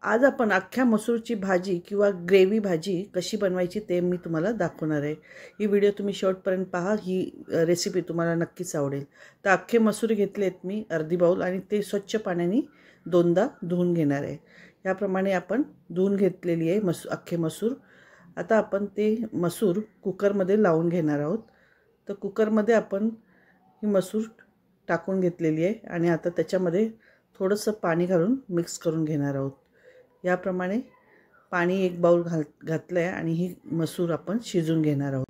आज आपण अख्ख्या मसूरची भाजी किंवा ग्रेव्ही भाजी कशी बनवायची ते मी तुम्हाला दाखवणार आहे। ही व्हिडिओ तुम्ही शेवटपर्यंत पहा। ही रेसिपी तुम्हाला नक्कीच आवडेल। तर अख्खे मसूर घेतलेत मी अर्धी बाउल आणि ते स्वच्छ पाण्याने दोनदा धुवून घेणार आहे। याप्रमाणे आपण धुवून घेतलेली आहे अख्खे मसूर। आता आपण ते मसूर कुकरमध्ये लावून घेणार आहोत। तर कुकरमध्ये आपण ही मसूर टाकून घेतलेली आहे आणि आता त्याच्यामध्ये थोडंसं पाणी घालून मिक्स करून घेणार आहोत। याप्रमाणे पाणी एक बाउल घातलं आहे आणि ही मसूर आपण शिजून घेणार आहोत।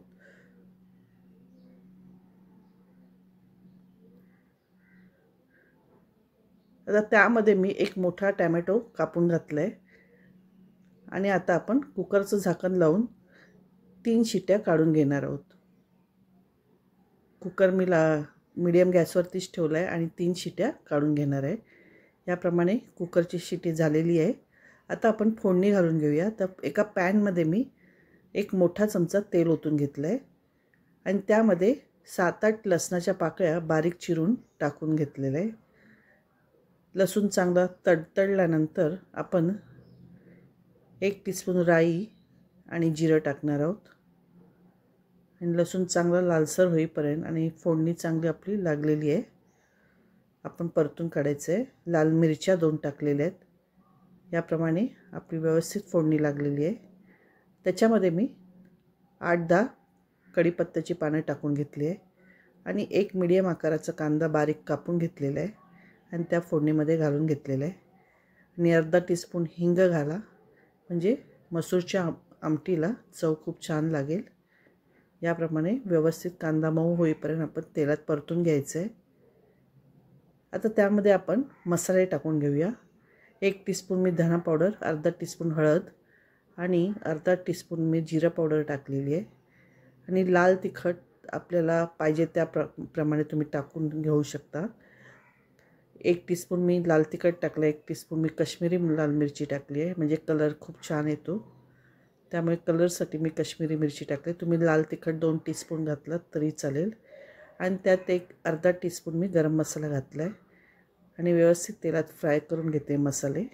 आता त्यामध्ये मी एक मोठा टोमॅटो कापून घातला आहे आणि आता आपण कुकरचं झाकण लावून 3 शिट्या काढून घेणार आहोत। कुकर मी मीडियम गॅसवरतीच ठेवला आहे आणि 3 शिट्या काढून घेणार आहे। याप्रमाणे कुकरची शिटी झालेली आहे। आता आपण फोडणी घालून घेऊया। तर एका पॅनमध्ये मी एक मोठा चमचा तेल ओतून घेतलं आहे आणि त्यामध्ये 7-8 लसणाच्या पाकळ्या बारीक चिरून टाकून घेतलेल्या आहे। लसूण चांगला तडतडल्यानंतर आपण 1 टीस्पून राई आणि जिरं टाकणार आहोत आणि लसूण चांगला लालसर होईपर्यंत आणि फोडणी चांगली आपली लागलेली आहे आपण परतून काढायचं आहे। लाल मिरच्या 2 टाकलेल्या आहेत। याप्रमाणे आपली व्यवस्थित फोडणी लागलेली आहे। त्याच्यामध्ये मी 8-10 कढीपत्त्याची पानं टाकून घेतली आहे आणि एक मीडियम आकाराचा कांदा बारीक कापून घेतलेला आहे आणि त्या फोडणीमध्ये घालून घेतलेला आहे आणि अर्धा टीस्पून हिंग घाला, म्हणजे मसूरच्या आमटीला चव खूप छान लागेल। याप्रमाणे व्यवस्थित कांदा मऊ होईपर्यंत आपण तेलात परतून घ्यायचं आहे। आता त्यामध्ये आपण मसाले टाकून घेऊया। 1 टीस्पून मी धना पावडर, अर्धा टीस्पून हळद आणि अर्धा टीस्पून मी जिरा पावडर टाकलेली आहे आणि लाल तिखट आपल्याला पाहिजे त्या प्रमाणे तुम्ही टाकून घेऊ शकता। 1 टीस्पून मी लाल तिखट टाकलं, 1 टीस्पून मी काश्मीरी लाल मिरची टाकली आहे, म्हणजे कलर खूप छान येतो। त्यामुळे कलरसाठी मी काश्मीरी मिरची टाकली। तुम्ही लाल तिखट 2 टीस्पून घातलं तरी चालेल आणि त्यात एक अर्धा टीस्पून मी गरम मसाला घातला आहे आणि व्यवस्थित तेलात फ्राय करून घेते मसाले।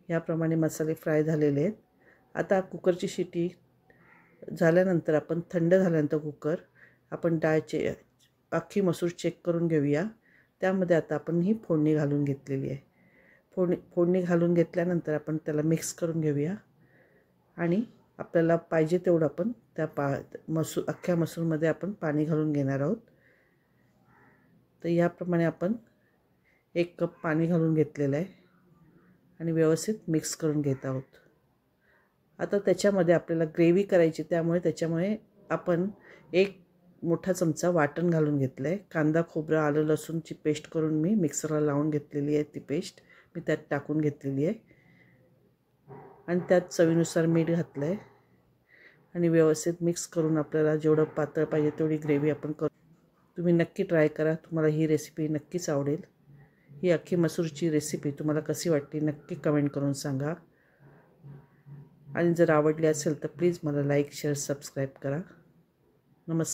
याप्रमाणे मसाले फ्राय झालेले आहेत। आता कुकरची शिटी झाल्यानंतर आपण थंड झाल्यानंतर कुकर आपण डाळचे अख्खी मसूर चेक करून घेऊया। त्यामध्ये आता आपण ही फोडणी घालून घेतलेली आहे। फोडणी घालून घेतल्यानंतर आपण त्याला मिक्स करून घेऊया आणि आपल्याला पाहिजे तेवढं आपण त्या अख्ख्या मसूरमध्ये आपण पाणी घालून घेणार आहोत। तर याप्रमाणे आपण 1 कप पाणी घालून घेतलेलं आहे आणि व्यवस्थित मिक्स करून घेत आहोत। आता त्याच्यामध्ये आपल्याला ग्रेव्ही करायची, त्यामुळे आपण 1 मोठा चमचा वाटण घालून घेतलं आहे। कांदा, खोबरं, आलं, लसूणची पेस्ट करून मी मिक्सरला लावून घेतलेली आहे। ती पेस्ट मी त्यात टाकून घेतलेली आहे आणि त्यात चवीनुसार मीठ घातलं आहे आणि व्यवस्थित मिक्स करून आपल्याला जेवढं पातळ पाहिजे तेवढी ग्रेव्ही आपण करू। तुम्ही नक्की ट्राय करा, तुम्हाला ही रेसिपी नक्कीच आवडेल। ही अख्खी मसूरची रेसिपी तुम्हाला कशी वाटली नक्की कमेंट करून सांगा आणि जर आवडली असेल तर प्लीज मला लाईक, शेअर, सबस्क्राईब करा। नमस्कार।